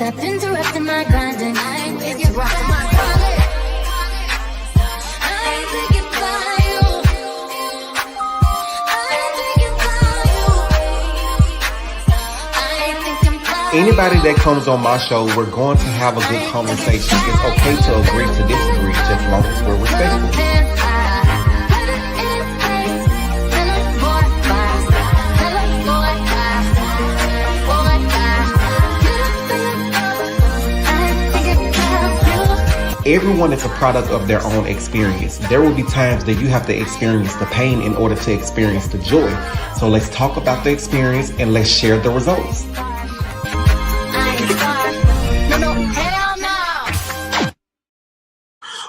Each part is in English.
stop interrupting my grinding. I ain't interrupting my grinding. I ain't thinking about you. I ain't thinking about you. I ain't thinking about you. Anybody that comes on my show, we're going to have a good conversation. It's okay to agree to disagree, just as long as we're respectful. Everyone is a product of their own experience. There will be times that you have to experience the pain in order to experience the joy. So let's talk about the experience and let's share the results.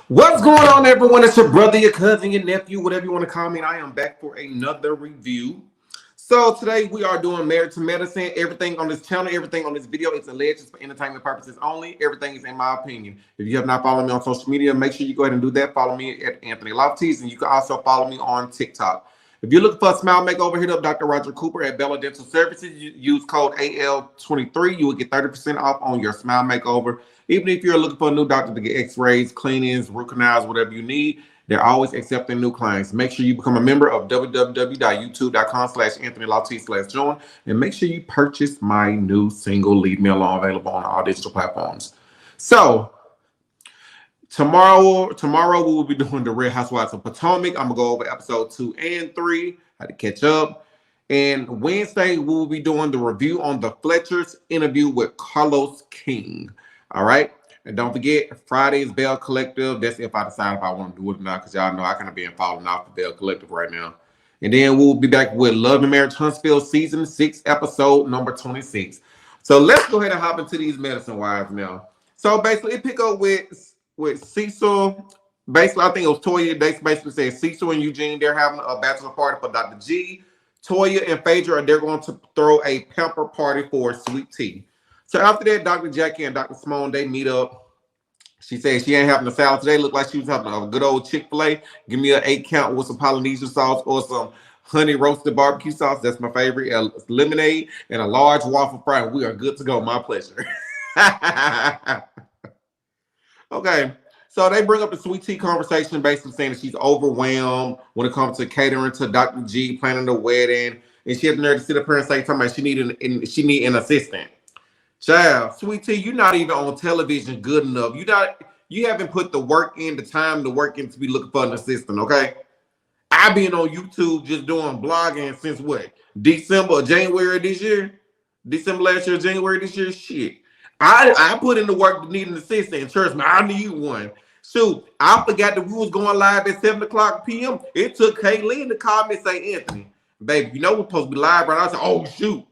What's going on, everyone? It's your brother, your cousin, your nephew, whatever you want to call me. I am back for another review. So today we are doing Married to Medicine. Everything on this channel, everything on this video is alleged for entertainment purposes only. Everything is in my opinion. If you have not followed me on social media, make sure you go ahead and do that. Follow me at SAnthonyLofties, and you can also follow me on TikTok. If you're looking for a smile makeover, hit up Dr. Roger Cooper at Bella Dental Services. Use code AL23. You will get 30% off on your smile makeover. Even if you're looking for a new doctor to get x-rays, cleanings, root canals, whatever you need, they're always accepting new clients. Make sure you become a member of www.youtube.com/SAnthonyLofties/join, and make sure you purchase my new single Leave Me Alone, available on all digital platforms. So tomorrow we will be doing the Real Housewives of Potomac. I'm gonna go over episode 2 and 3, how to catch up. And Wednesday we will be doing the review on the Fletcher's interview with Carlos King. All right. And don't forget, Friday is Bell Collective. That's if I decide if I want to do it or not, because y'all know I kind of been falling off the Bell Collective right now. And then we'll be back with Love and Marriage Huntsville season 6, episode number 26. So let's go ahead and hop into these medicine wives now. So basically, it pick up with Cecil. Basically, I think it was Toya. They basically said Cecil and Eugene, they're having a bachelor party for Dr. G. Toya and Phaedra, they're going to throw a pamper party for Sweet Tea. So after that, Dr. Jackie and Dr. Simone, they meet up. She said she ain't having a salad today. Looked like she was having a good old Chick-fil-A. Give me an 8 count with some Polynesian sauce or some honey roasted barbecue sauce. That's my favorite. A lemonade and a large waffle fry. We are good to go. My pleasure. Okay. So they bring up the Sweet Tea conversation, basically saying that she's overwhelmed when it comes to catering to Dr. G, planning the wedding. And she has the nerve to sit up here and say, she need an assistant. Child, Sweet Tea, you're not even on television good enough. You haven't put the work in, the time to work in to be looking for an assistant, okay? I've been on YouTube just doing blogging since what? January this year? December last year, January this year? Shit. I put in the work to need an assistant, and trust me, I need one. Shoot, I forgot that we was going live at 7 o'clock p.m. It took Kayleen to call me and say, Anthony, baby, you know we're supposed to be live right now. I said, oh, shoot.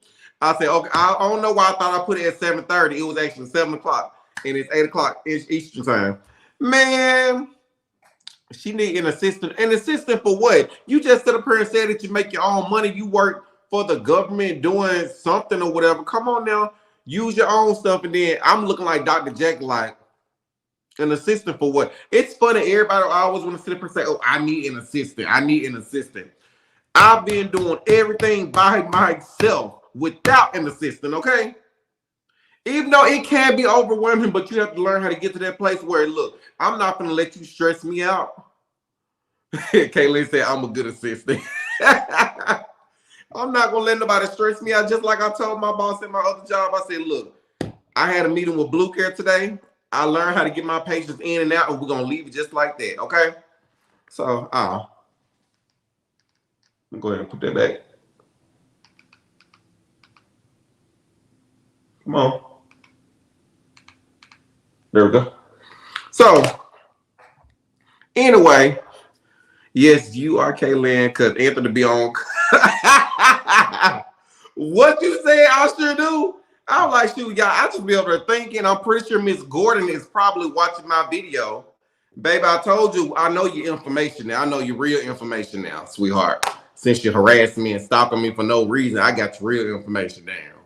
I said, okay, I don't know why I thought I put it at 7:30. It was actually 7 o'clock, and it's 8 o'clock Eastern time. Man, she need an assistant. An assistant for what? You just sit up here and said that you make your own money. You work for the government doing something or whatever. Come on now. Use your own stuff, and then I'm looking like Dr. Jack, like an assistant for what? It's funny. Everybody always want to sit up and say, oh, I need an assistant. I need an assistant. I've been doing everything by myself without an assistant, okay? Even though it can be overwhelming, but you have to learn how to get to that place where, look, I'm not going to let you stress me out. Kaylee said, I'm a good assistant. I'm not going to let nobody stress me out. Just like I told my boss at my other job, I said, look, I had a meeting with Blue Care today. I learned how to get my patients in and out, and we're going to leave it just like that, okay? So, let me go ahead and put that back. Come on. There we go. So, anyway, yes, you are Kaylin, because Anthony be on. What you say I sure do? I was like, shoot, y'all, I just be over there thinking. I'm pretty sure Miss Gordon is probably watching my video. Baby, I told you, I know your information now. I know your real information now, sweetheart. Since you harassed me and stalking me for no reason, I got your real information down.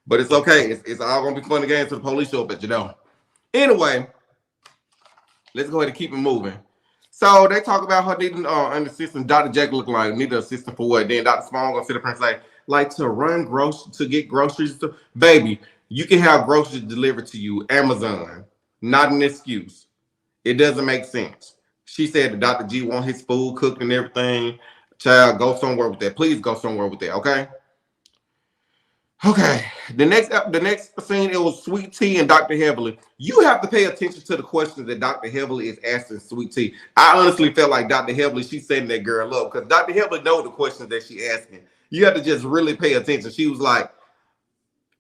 But it's okay. It's all going to be fun again to the police show, but you don't. Anyway, let's go ahead and keep it moving. So they talk about her needing an assistant. Dr. Jack look like need an assistant for what? Then Dr. Small going to sit up and say, like to get groceries. Baby, You can have groceries delivered to you, Amazon. Not an excuse. It doesn't make sense. She said that Dr. G want his food cooked and everything. Child, go somewhere with that. Please go somewhere with that, okay? Okay. The next scene, it was Sweet Tea and Dr. Heavily. You have to pay attention to the questions that Dr. Heavily is asking Sweet Tea. I honestly felt like Dr. Heavily, she's setting that girl up because Dr. Heavily know the questions that she asking. You have to just really pay attention. She was like,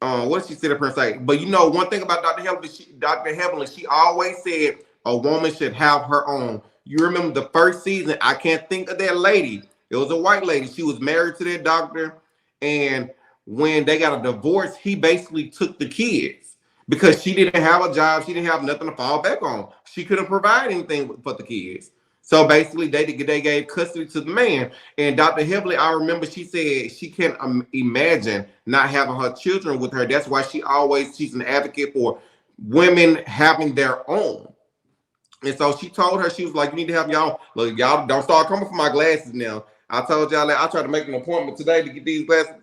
what did she sit up here and say? But you know, one thing about Dr. Heavenly, she always said a woman should have her own. You remember the first season? I can't think of that lady. It was a white lady. She was married to that doctor, and when they got a divorce, he basically took the kids because she didn't have a job. She didn't have nothing to fall back on. She couldn't provide anything for the kids. So basically, they gave custody to the man. And Dr. Heavily, I remember she said she can't imagine not having her children with her. That's why she's an advocate for women having their own. And so she told her, she was like, you need to have y'all, look, y'all don't start coming for my glasses now. I told y'all that I tried to make an appointment today to get these glasses.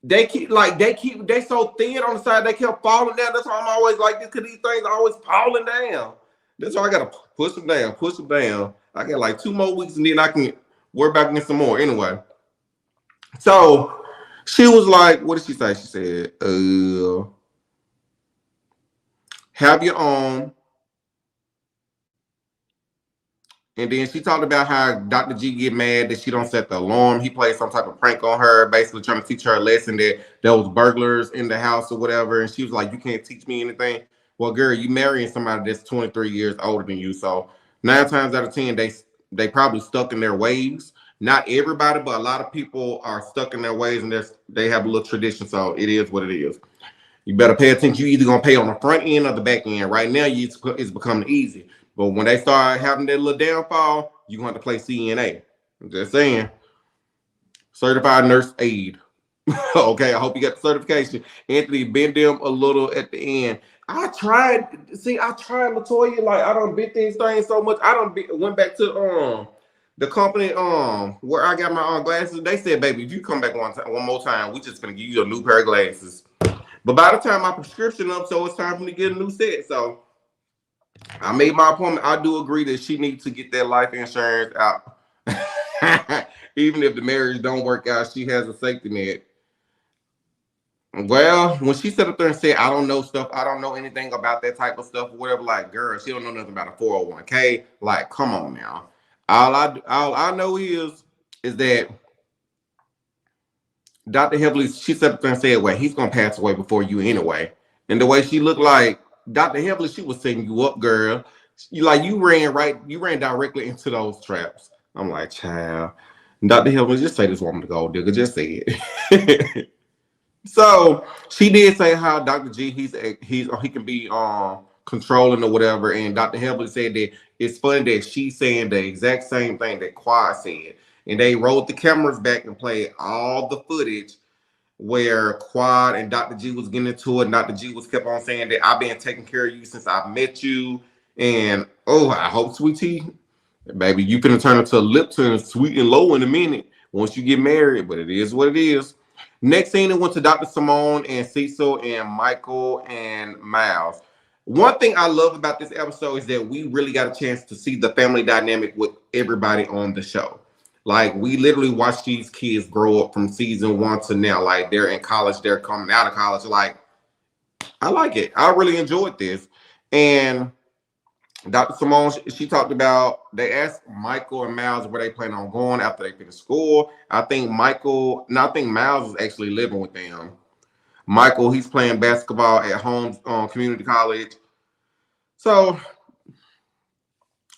They so thin on the side, they kept falling down. That's why I'm always like this, because these things are always falling down. That's why I gotta push them down, push them down. I got like 2 more weeks and then I can work back against some more. Anyway, so she was like, what did she say? She said, have your own. And then she talked about how Dr. G get mad that she don't set the alarm. He played some type of prank on her, basically trying to teach her a lesson that there was burglars in the house or whatever. And she was like, you can't teach me anything. Well, girl, you marrying somebody that's 23 years older than you. So 9 times out of 10, they probably stuck in their ways. Not everybody, but a lot of people are stuck in their ways, and they have a little tradition. So it is what it is. You better pay attention. You either gonna pay on the front end or the back end. Right now, it's becoming easy. But when they start having that little downfall, you're going to have to play CNA. I'm just saying. Certified nurse aide. Okay, I hope you got the certification. Anthony, bend them a little at the end. I tried, Latoya. Like, I don't bent these things so much. Went back to the company where I got my glasses. They said, baby, if you come back one more time, we just gonna give you a new pair of glasses. But by the time my prescription up, so it's time for me to get a new set. So I made my appointment. I do agree that she needs to get that life insurance out. Even if the marriage don't work out, she has a safety net. Well, when she sat up there and said, I don't know stuff, I don't know anything about that type of stuff or whatever, like, girl, she don't know nothing about a 401k. Like, come on now. All I know is that Dr. Heavily, she sat up there and said, well, he's gonna pass away before you anyway. And the way she looked like Dr. Heavily, she was setting you up, girl. You ran directly into those traps. I'm like, child. Dr. Heavily, just say this woman to go, digger. Just say it. So she did say how Dr. G, he can be controlling or whatever. And Dr. Heavily said that it's funny that she's saying the exact same thing that Quad said. And they rolled the cameras back and played all the footage where Quad and Dr. G was getting into it. And Dr. G was kept on saying that I've been taking care of you since I met you. And I hope, sweetie, baby, you finna turn into a Lipton, sweet and low in a minute once you get married. But it is what it is. Next scene, it went to Dr. Simone and Cecil and Michael and Miles. One thing I love about this episode is that we really got a chance to see the family dynamic with everybody on the show. Like, we literally watched these kids grow up from season 1 to now. Like, they're in college, they're coming out of college. Like, I like it. I really enjoyed this. And Dr. Simone, she talked about, they asked Michael and Miles where they plan on going after they finish school. I think Miles is actually living with them. Michael, he's playing basketball at home community college. So,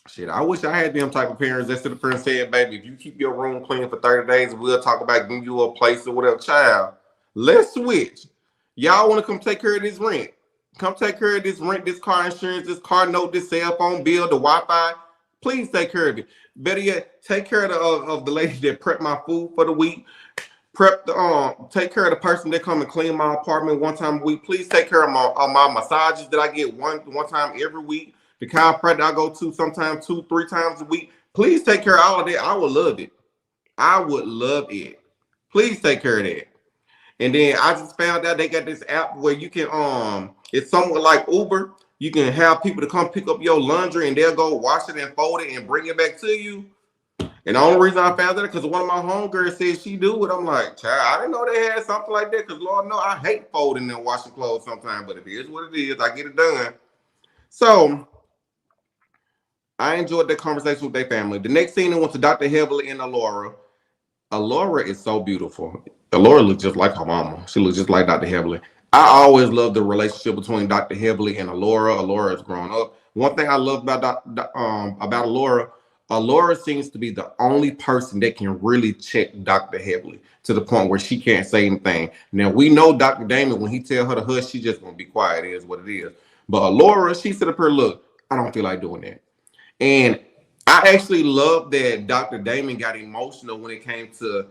shit, I wish I had them type of parents that sit up and said, baby, if you keep your room clean for 30 days, we'll talk about giving you a place or whatever. Child, let's switch. Y'all want to come take care of this rent. Come take care of this rent, this car insurance, this car note, this cell phone bill, the Wi-Fi. Please take care of it. Better yet, take care of the lady that prepped my food for the week. Take care of the person that come and clean my apartment one time a week. Please take care of my massages that I get one time every week. The chiropractor I go to sometimes 2-3 times a week. Please take care of all of that. I would love it. I would love it. Please take care of that. And then I just found out they got this app where you can it's somewhat like Uber. You can have people to come pick up your laundry and they'll go wash it and fold it and bring it back to you. And the only reason I found that because one of my homegirls said she do it. I'm like, child, I didn't know they had something like that. Because Lord know I hate folding and washing clothes sometimes, but it is what it is. I get it done. So I enjoyed that conversation with their family. The next scene, I went to Dr. Heavily and Alora. Alora is so beautiful. Alora looks just like her mama. She looks just like Dr. Heavily. I always loved the relationship between Dr. Heavily and Alora. Alora has grown up. One thing I love about Alora, Alora seems to be the only person that can really check Dr. Heavily to the point where she can't say anything. Now we know Dr. Damon, when he tell her to hush, she just gonna be quiet. It is what it is. But Alora, she said up here, look, I don't feel like doing that. And I actually love that Dr. Damon got emotional when it came to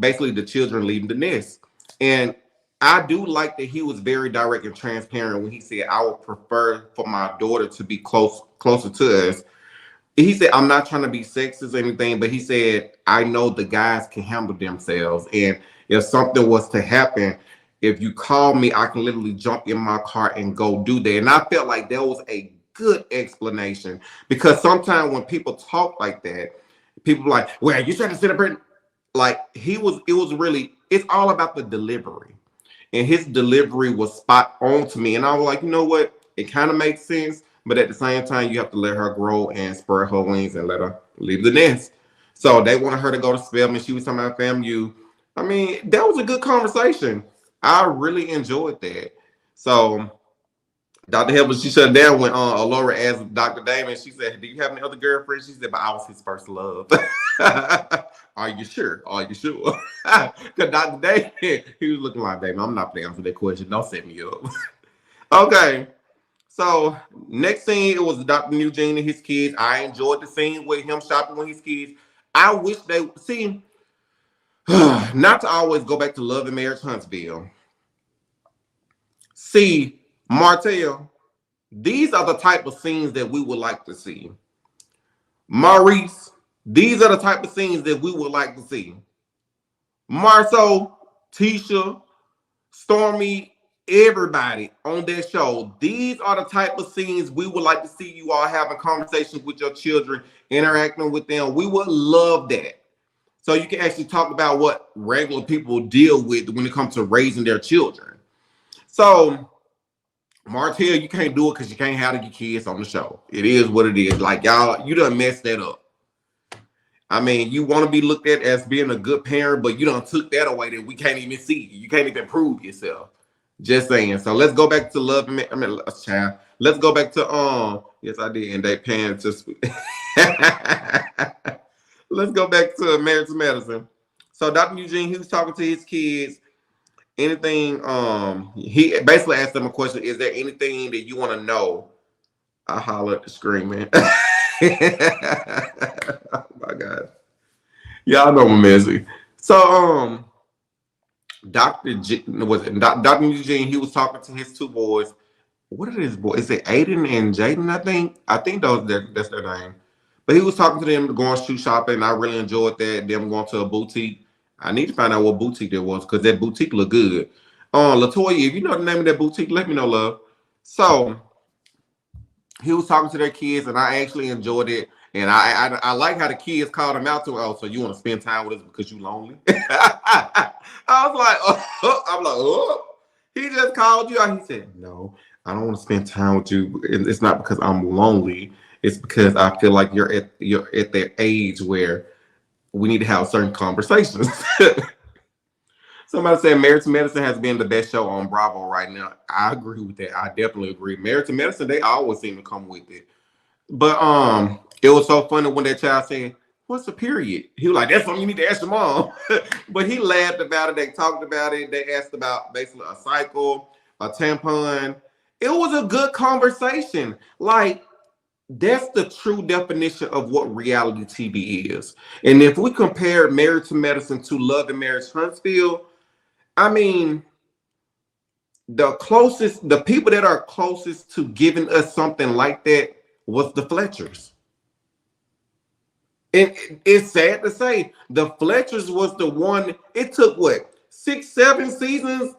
basically the children leaving the nest. And I do like that he was very direct and transparent when he said, I would prefer for my daughter to be closer to us. He said, I'm not trying to be sexist or anything, but he said, I know the guys can handle themselves. And if something was to happen, if you call me, I can literally jump in my car and go do that. And I felt like that was a good explanation, because sometimes when people talk like that, people are like, well, you trying to sit up here. Like it was really, it's all about the delivery. And his delivery was spot on to me. And I was like, you know what? It kind of makes sense. But at the same time, you have to let her grow and spread her wings and let her leave the nest. So they wanted her to go to Spelman. She was talking about FAMU. I mean, that was a good conversation. I really enjoyed that. So Dr. Hebbler, she shut down when Alora asked Dr. Damon. She said, do you have any other girlfriends? She said, but I was his first love. Are you sure? Are you sure? Because Dr. Damon, he was looking like, Damon, I'm not going to answer that question. Don't set me up. Okay. So next scene, it was Dr. Eugene and his kids. I enjoyed the scene with him shopping with his kids. I wish they, see, not to always go back to Love and Marriage Huntsville. See, Martell, these are the type of scenes that we would like to see. Maurice, these are the type of scenes that we would like to see. Marceau, Tisha, Stormy, everybody on that show, these are the type of scenes we would like to see you all having conversations with your children, interacting with them. We would love that. So you can actually talk about what regular people deal with when it comes to raising their children. So Martell, you can't do it because you can't have your kids on the show. It is what it is. Like y'all, you done messed that up. I mean, you want to be looked at as being a good parent, but you done took that away that we can't even see. You can't even prove yourself. Just saying. So let's go back to Love. Child. Let's go back to yes, I did. And they paying to let's go back to Marriage to Medicine. So Dr. Eugene, he was talking to his kids. Anything, he basically asked them a question, is there anything that you want to know? I holler at the screen, man. Oh my God. Y'all know I'm messy. So Dr. Dr. Eugene, he was talking to his two boys. What are his boys? Is it Aiden and Jaden? I think that's their name. But he was talking to them going shoe shopping. I really enjoyed that. Them going to a boutique. I need to find out what boutique that was because that boutique looked good. Latoya, if you know the name of that boutique, let me know, love. So he was talking to their kids, and I actually enjoyed it. And I like how the kids called him out to, oh, so you want to spend time with us because you lonely? I was like, oh. I'm like, oh. He just called you out. He said, no, I don't want to spend time with you. It's not because I'm lonely. It's because I feel like you're at that age where we need to have certain conversations. Somebody said Married to Medicine has been the best show on Bravo right now. I agree with that. I definitely agree. Married to Medicine, they always seem to come with it. But it was so funny when that child said, what's a period? He was like, that's something you need to ask your mom. But he laughed about it. They talked about it. They asked about basically a cycle, a tampon. It was a good conversation. Like, that's the true definition of what reality TV is. And if we compare Married to Medicine to Love and Marriage Huntsville, I mean, the people that are closest to giving us something like that was the Fletchers. And it's sad to say, the Fletchers was the one, it took what, 6, 7 seasons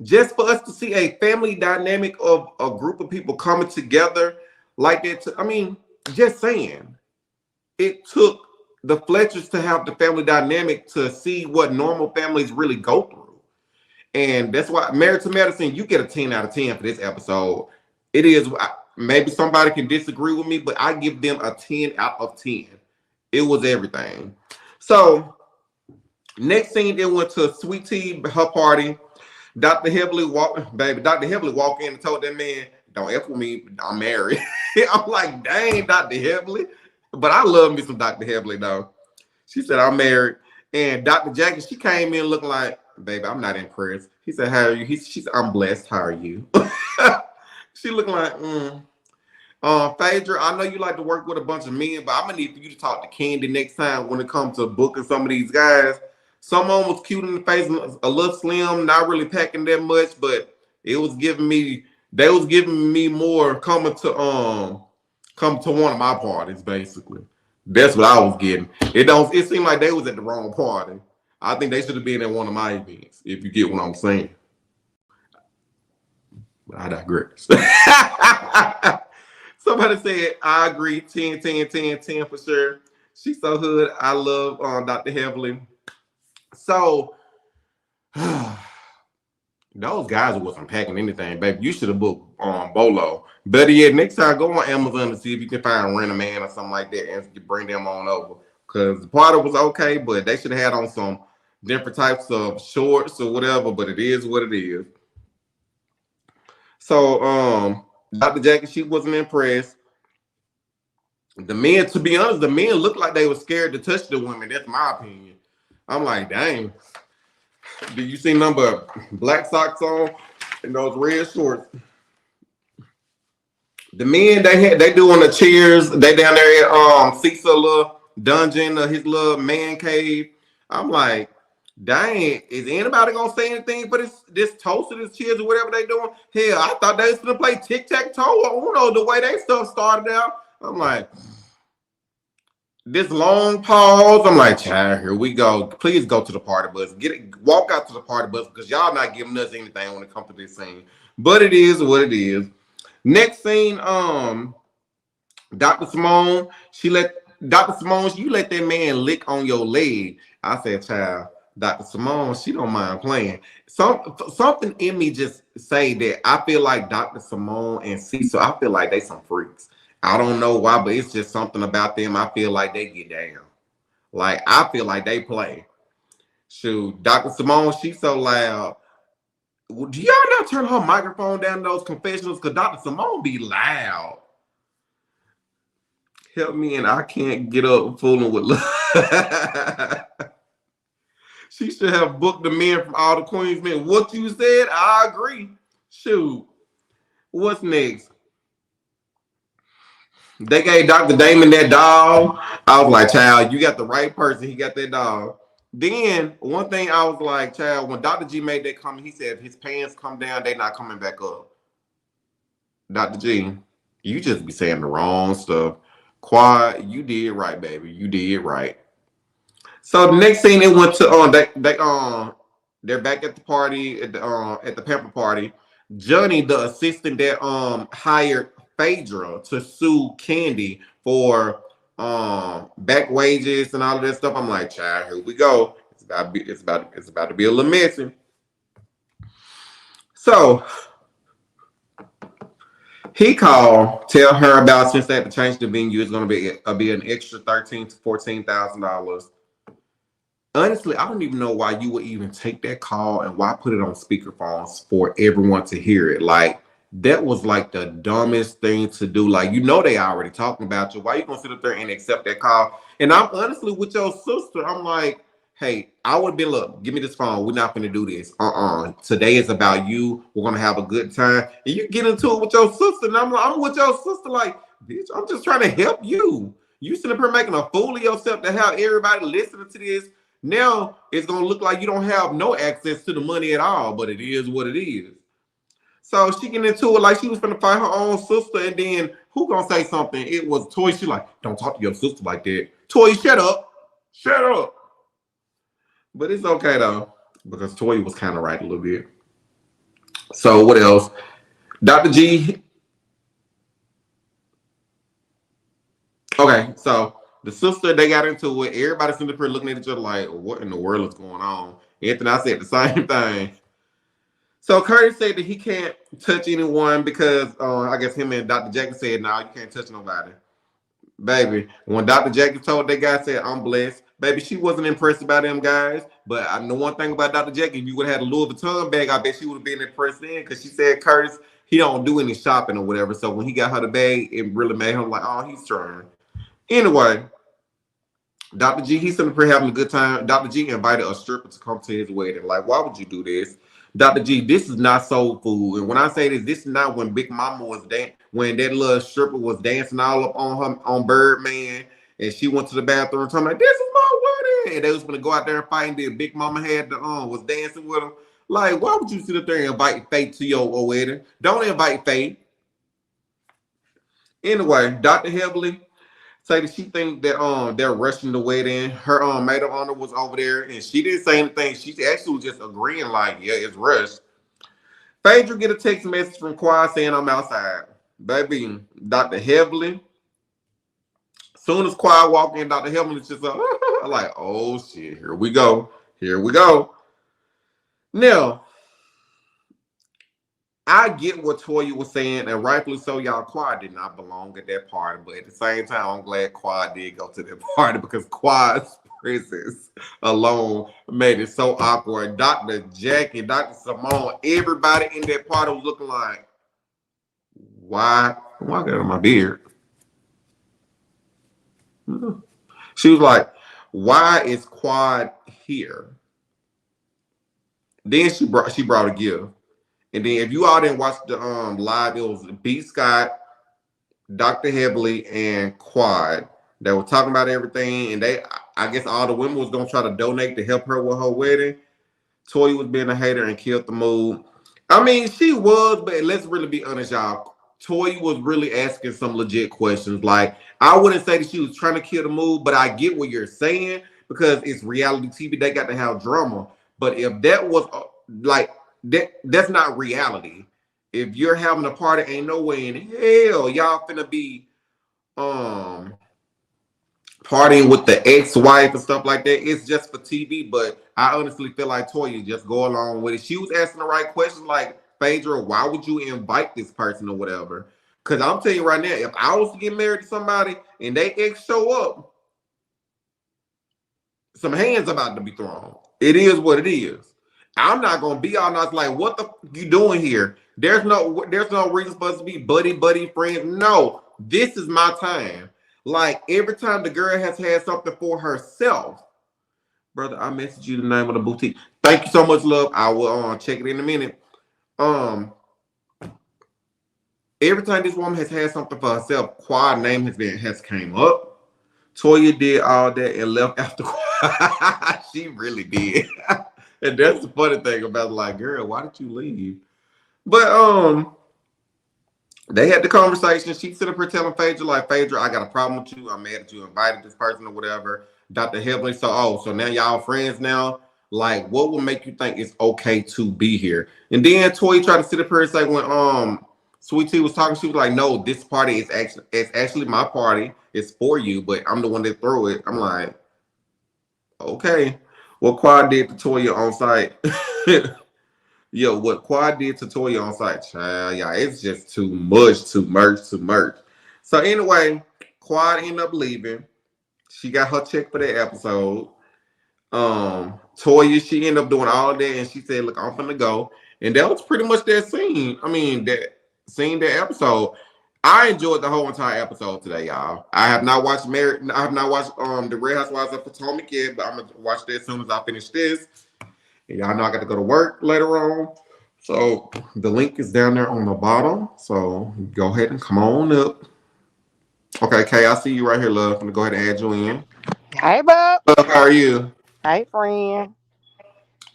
just for us to see a family dynamic of a group of people coming together like that. I mean, just saying, it took the Fletchers to have the family dynamic to see what normal families really go through. And that's why Married to Medicine, you get a 10 out of 10 for this episode. It is, maybe somebody can disagree with me, but I give them a 10 out of 10. It was everything. So, next scene, it went to Sweet Tea, her party. Dr. Heavily walked in and told that man, don't F with me, I'm married. I'm like, dang, Dr. Heavily. But I love me some Dr. Heavily, though. She said, I'm married. And Dr. Jackie, she came in looking like, baby, I'm not impressed. He said, how are you? She said, I'm blessed. How are you? She looking like, Phaedra, I know you like to work with a bunch of men, but I'm going to need for you to talk to Candy next time when it comes to booking some of these guys. Someone was cute in the face, a little slim, not really packing that much, but it was giving me, they was giving me more coming to one of my parties, basically. That's what I was getting. It seemed like they was at the wrong party. I think they should have been at one of my events, if you get what I'm saying. But I digress. Somebody said, I agree, 10, 10, 10, 10 for sure. She's so hood. I love Dr. Heavily. So, those guys wasn't packing anything, baby. You should have booked Bolo. Better yet, next time go on Amazon to see if you can find Rent a Man or something like that and bring them on over. Because the party was okay, but they should have had on some different types of shorts or whatever, but it is what it is. So, Dr. Jackie, she wasn't impressed. The men, to be honest, the men looked like they were scared to touch the women. That's my opinion. I'm like, dang. Do you see number black socks on and those red shorts? The men they doing the cheers. They down there at Cecil little dungeon or his little man cave. I'm like, dang, is anybody gonna say anything for this toast or this cheers or whatever they doing? Hell, I thought they was gonna play tic-tac-toe or Uno the way they stuff started out. I'm like, this long pause. I'm like, child, here we go. Please go to the party bus. Walk out to the party bus because y'all not giving us anything when it comes to this scene. But it is what it is. Next scene, Dr. Simone, you let that man lick on your leg. I said, child, Dr. Simone, she don't mind playing. Something in me just say that I feel like Dr. Simone and Cecil, I feel like they some freaks. I don't know why, but it's just something about them. I feel like they get down. Like, I feel like they play. Shoot, Dr. Simone, she's so loud. Do y'all not turn her microphone down in those confessionals? Because Dr. Simone be loud. Help me, and I can't get up fooling with love. She should have booked the men from all the Queens men. What you said, I agree. Shoot. What's next? They gave Dr. Damon that dog. I was like, child, you got the right person. He got that dog. Then one thing I was like, child, when Dr. G made that comment, he said if his pants come down, they not coming back up. Dr. G, you just be saying the wrong stuff. Quad, you did right, baby. You did right. So the next scene, it went to they're back at the party at the pamper party. Johnny, the assistant that hired Phaedra to sue Candy for back wages and all of that stuff. I'm like, child, here we go. It's about to be a little messy. So he called, tell her about since they had to change the venue, it's going to be an extra $13,000 to $14,000. Honestly, I don't even know why you would even take that call and why put it on speakerphones for everyone to hear it. Like, that was like the dumbest thing to do. Like, you know they already talking about you. Why you gonna sit up there and accept that call? And I'm honestly with your sister. I'm like, hey, I would be, look, give me this phone. We're not gonna do this. Today is about you. We're gonna have a good time. And you get into it with your sister. And I'm with your sister like, bitch, I'm just trying to help you. You sitting up here making a fool of yourself to have everybody listening to this. Now it's gonna look like you don't have no access to the money at all, but it is what it is. So she get into it like she was gonna fight her own sister, and then who gonna say something? It was Toy. She like, don't talk to your sister like that. Toy, shut up. Shut up. But it's okay though. because Toya was kind of right a little bit. So what else? Dr. G. Okay, so the sister they got into it. Everybody's in the prayer looking at each other like, what in the world is going on? Anthony, I said the same thing. So Curtis said that he can't touch anyone because I guess him and Dr. Jackson said, no, you can't touch nobody. Baby, when Dr. Jackson told that guy, said, I'm blessed. Baby, she wasn't impressed by them guys. But I know one thing about Dr. Jackson, if you would have had a Louis Vuitton bag, I bet she would have been impressed then because she said Curtis, he don't do any shopping or whatever. So when he got her the bag, it really made him like, oh, he's trying. Anyway, Dr. G, he's sitting here having a good time. Dr. G invited a stripper to come to his wedding. Like, why would you do this? Dr. G, this is not soul food. And when I say this, this is not when Big Mama was when that little stripper was dancing all up on her on Birdman, and she went to the bathroom and told me, like, this is my wedding. And they was gonna go out there and fight, and then Big Mama had the was dancing with him. Like, why would you sit up there and invite Faith to your wedding? Don't invite Faith. Anyway, Dr. Heavily say that she think that they're rushing the wedding. Her maid of honor was over there and she didn't say anything. She actually was just agreeing like, yeah, it's rushed. Phaedra get a text message from Quad saying I'm outside. Baby, Dr. Heavily. Soon as Quad walk in, Dr. Heavily is just like, oh shit, here we go. Here we go. Now, I get what Toya was saying, and rightfully so, y'all. Quad did not belong at that party, but at the same time, I'm glad Quad did go to that party because Quad's presence alone made it so awkward. Dr. Jackie, Dr. Simone, everybody in that party was looking like, why I got on my beard? She was like, why is Quad here? Then she brought a gift. And then if you all didn't watch the live, it was B Scott, Dr. Heavily, and Quad that were talking about everything. And I guess all the women was gonna try to donate to help her with her wedding. Toya was being a hater and killed the mood. I mean, she was, but let's really be honest, y'all. Toya was really asking some legit questions. Like, I wouldn't say that she was trying to kill the mood, but I get what you're saying because it's reality TV. They got to have drama. But if that was like that's not reality. If you're having a party, ain't no way in hell y'all finna be um partying with the ex-wife and stuff like that. It's just for TV, but I honestly feel like Toya just go along with it. She was asking the right questions, like Phaedra, why would you invite this person or whatever? Because I'm telling you right now, if I was to get married to somebody and they ex show up, some hands about to be thrown. It is what it is. I'm not gonna be all nice like, what the you doing here? There's no reason for us to be buddy friends. No, this is my time. Like every time the girl has had something for herself, brother, I messaged you the name of the boutique. Thank you so much, love. I will check it in a minute. Um, every time this woman has had something for herself, Quad name has came up. Toya did all that and left after. She really did. And that's the funny thing about it, like, girl, why did you leave? But they had the conversation. She sit up here telling Phaedra, like, Phaedra, I got a problem with you. I'm mad that you invited this person or whatever. Dr. Heavily. So now y'all friends now. Like, what will make you think it's okay to be here? And then Toy tried to sit up here and say when Sweet Tea was talking, she was like, no, this party is actually my party. It's for you, but I'm the one that threw it. I'm like, okay. What Quad did to Toya on site. Yo, what Quad did to Toya on site, child, yeah, it's just too much, too much, too much. So anyway, Quad ended up leaving. She got her check for that episode. Toya, she ended up doing all of that, and she said, "Look, I'm finna go." And that was pretty much that scene. I mean, that episode. I enjoyed the whole entire episode today, y'all. I have not watched I have not watched the Real Housewives of Potomac yet, but I'm gonna watch that as soon as I finish this. And y'all know I got to go to work later on. So the link is down there on the bottom. So go ahead and come on up. Okay, Kay, I see you right here, love. I'm gonna go ahead and add you in. Hey, Bob. Love, how are you? Hey, friend.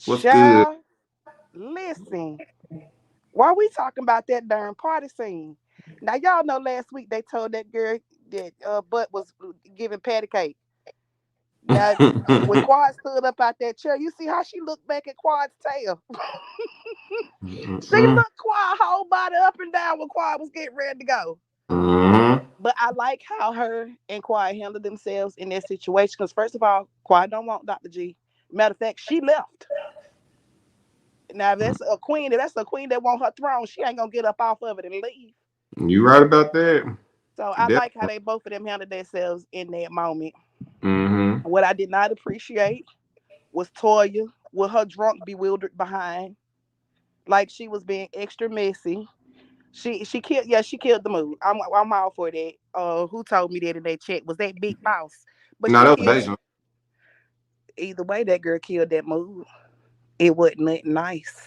What's good? Child, listen. Why we talking about that darn party scene? Now, y'all know last week they told that girl that Butt was giving patty cake. Now, when Quad stood up out that chair, you see how she looked back at Quad's tail. She Mm-mm. looked Quad whole body up and down when Quad was getting ready to go. Mhm. But I like how her and Quad handled themselves in that situation. Because first of all, Quad don't want Dr. G. Matter of fact, she left. Now, if that's a queen that want her throne. She ain't gonna get up off of it and leave. You right about that. So I like how Definitely. they both of them handled themselves in that moment. Mm-hmm. What I did not appreciate was Toya with her drunk, bewildered behind, like she was being extra messy. She killed the mood. I'm all for that. Who told me that in that chat was that Big Boss? But No, she that was killed. Deja. Either way, that girl killed that mood. It wasn't nothing nice.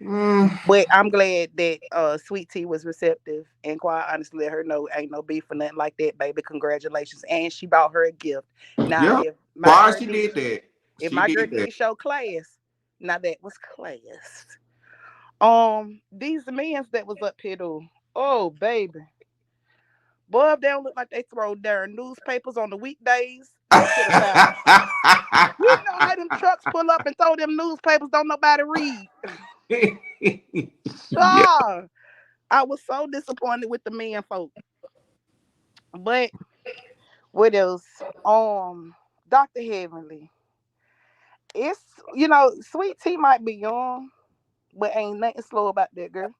Mm, But I'm glad that Sweet Tea was receptive and quite honestly let her know ain't no beef or nothing like that, baby. Congratulations. And she bought her a gift. Now yeah. Why she did that? if She my girl did that. did show class, now that was class. These men's that was up here though. Oh baby. Boy, if they don't look like they throw their newspapers on the weekdays instead of Saturday. You know how them trucks pull up and throw them newspapers, don't nobody read. Yeah. Sure. I was so disappointed with the men folk. But what else? Dr. Heavenly. It's Sweet Tea might be young, but ain't nothing slow about that girl.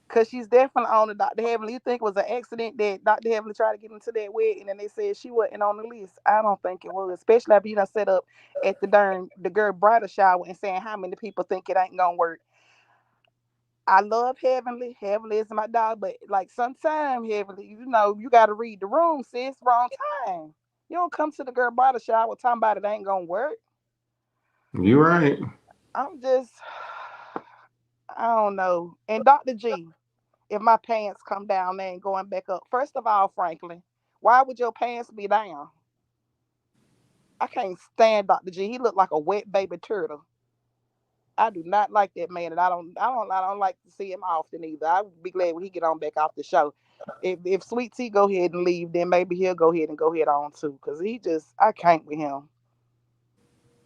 Cause she's definitely on the Dr. Heavenly. You think it was an accident that Dr. Heavenly tried to get into that wedding and they said she wasn't on the list? I don't think it was. Especially after you done set up at the girl bridal shower and saying how many people think it ain't gonna work. I love Heavenly. Heavenly is my dog, but like sometimes Heavenly, you gotta read the room, sis. Wrong time. You don't come to the girl bridal shower talking about it ain't gonna work. You right. I'm just I don't know. And Dr. G, if my pants come down, they ain't going back up. First of all, Franklin, why would your pants be down? I can't stand Dr. G. He looked like a wet baby turtle. I do not like that man, and I don't like to see him often either. I would be glad when he get on back off the show. If Sweet Tea go ahead and leave, then maybe he'll go ahead on too, cause I can't with him.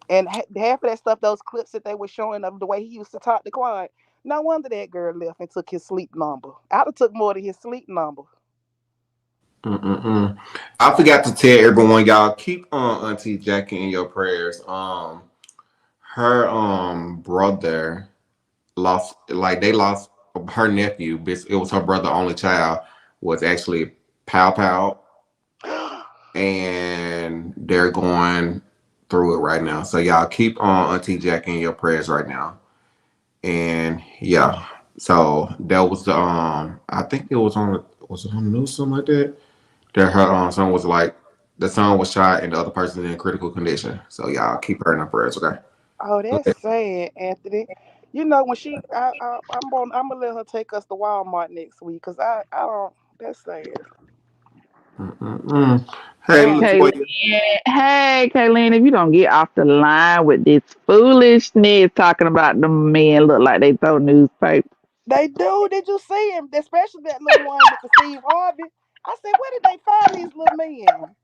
And half of that stuff, those clips that they were showing of the way he used to talk to Quad, no wonder that girl left and took his sleep number. I'd have took more than his sleep number. Mm-mm-mm. I forgot to tell everyone, y'all, keep on Auntie Jackie in your prayers. Her brother they lost her nephew. It was her brother only child was actually Pow Pow, and they're going through it right now. So y'all keep on Auntie Jackie in your prayers right now. And yeah, so that was the I think was it on the news something like that. That her son was like the son was shot and the other person in critical condition. So y'all keep her in our prayers, okay? Oh, that's Okay. sad, Anthony. When I'm gonna let her take us to Walmart next week, cause I don't. That's sad. Mm-mm-mm. Hey, Mm. Kaylin, Latoya. hey, Kaylin, if you don't get off the line with this foolishness talking about the men look like they throw newspaper. They do. Did you see him? Especially that little one with the Steve Harvey. I said, where did they find these little men?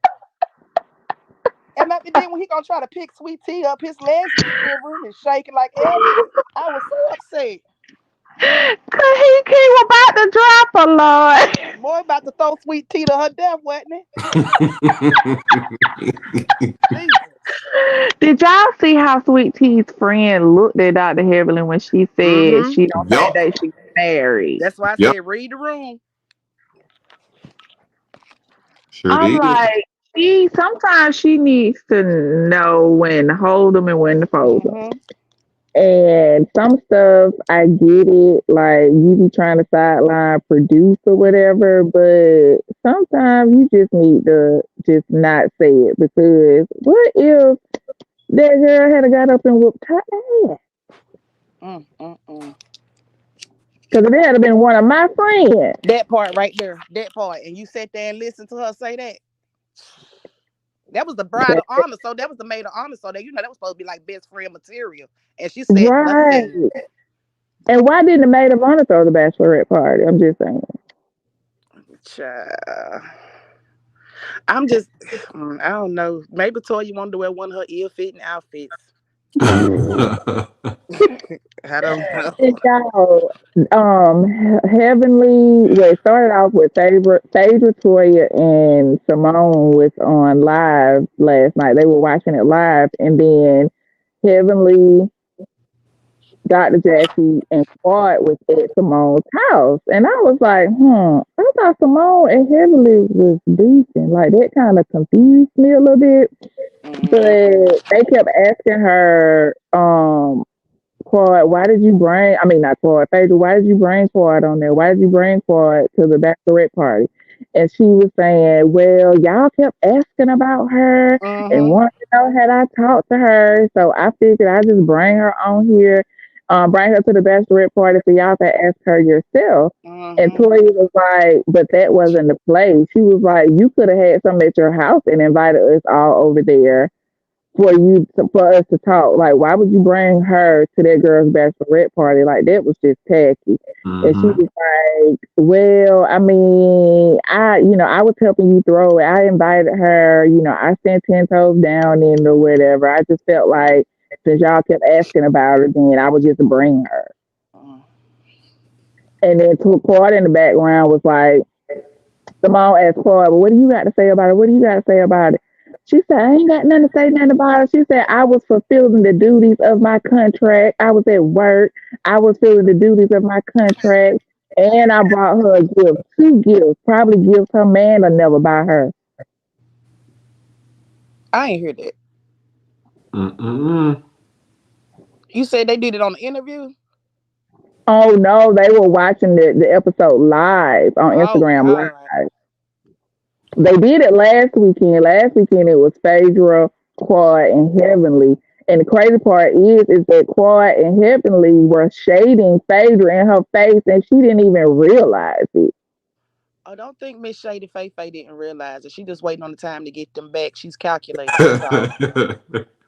And then when he gonna try to pick Sweet Tea up, his legs was shivering and shaking like ever. I was so upset. Cause he was about to drop a Lord. Boy, about to throw Sweet Tea to her death, wasn't it? Jesus. Did y'all see how Sweet Tea's friend looked at Dr. Heavenly when she said Mm-hmm. she don't think Yup. they should get married? That's why I Yep. said read the room. Sure I'm did. like, sometimes she needs to know when to hold them and when to fold them. Mm-hmm. And some stuff, I get it, like you be trying to sideline produce or whatever, but sometimes you just need to just not say it because what if that girl had got up and whooped her ass? Mm-mm-mm. Because if it had been one of my friends, That part right there. That part. And you sat there and listened to her say that. That was the bride of honor. So that was the maid of honor. So that was supposed to be like best friend material. And she said right. nothing. And why didn't the maid of honor throw the bachelorette party? I'm just saying. Child. I'm just, I don't know. Maybe Toya wanted to wear one of her ill-fitting outfits. I don't know. And y'all, Heavenly, well, it started off with Phaedra, Toya, and Simone was on live last night. They were watching it live, and then Heavenly, Dr. Jackie, and Quad was at Simone's house. And I was like, I thought Simone and Heavenly was beefing. Like, that kind of confused me a little bit. But they kept asking her, Quad, why did you bring, I mean, not Quad, Phaedra, why did you bring Quad on there? Why did you bring Quad to the bachelorette party? And she was saying, well, y'all kept asking about her and Mm-hmm. wanted to know had I talked to her. So I figured I'd just bring her on here, bring her to the bachelorette party so y'all can ask her yourself. And Mm-hmm. Toya was like, but that wasn't the play. She was like, you could have had some at your house and invited us all over there for us to talk. Like, why would you bring her to that girl's bachelorette party? Like, that was just tacky. And she Hmm. was like, well, I mean, I was helping you throw it. I invited her, I sent 10 toes down in or whatever. I just felt like since y'all kept asking about her, then I would just bring her. And then Claude in the background was like, Simone asked Claude, well, what do you got to say about it? What do you got to say about it? She said, I ain't got nothing to say nothing about it. She said, I was fulfilling the duties of my contract. I was at work. I was fulfilling the duties of my contract. And I brought her a gift, two gifts, probably gifts her man will never buy her. I ain't hear that. Mm-mm. You said they did it on the interview? Oh no, they were watching the episode live on Oh Instagram God. Live. They did it last weekend. Last weekend it was Phaedra, Quad, and Heavenly. And the crazy part is that Quad and Heavenly were shading Phaedra in her face, and she didn't even realize it. I don't think Miss Shady Faye didn't realize it. She just waiting on the time to get them back. She's calculated. That's all.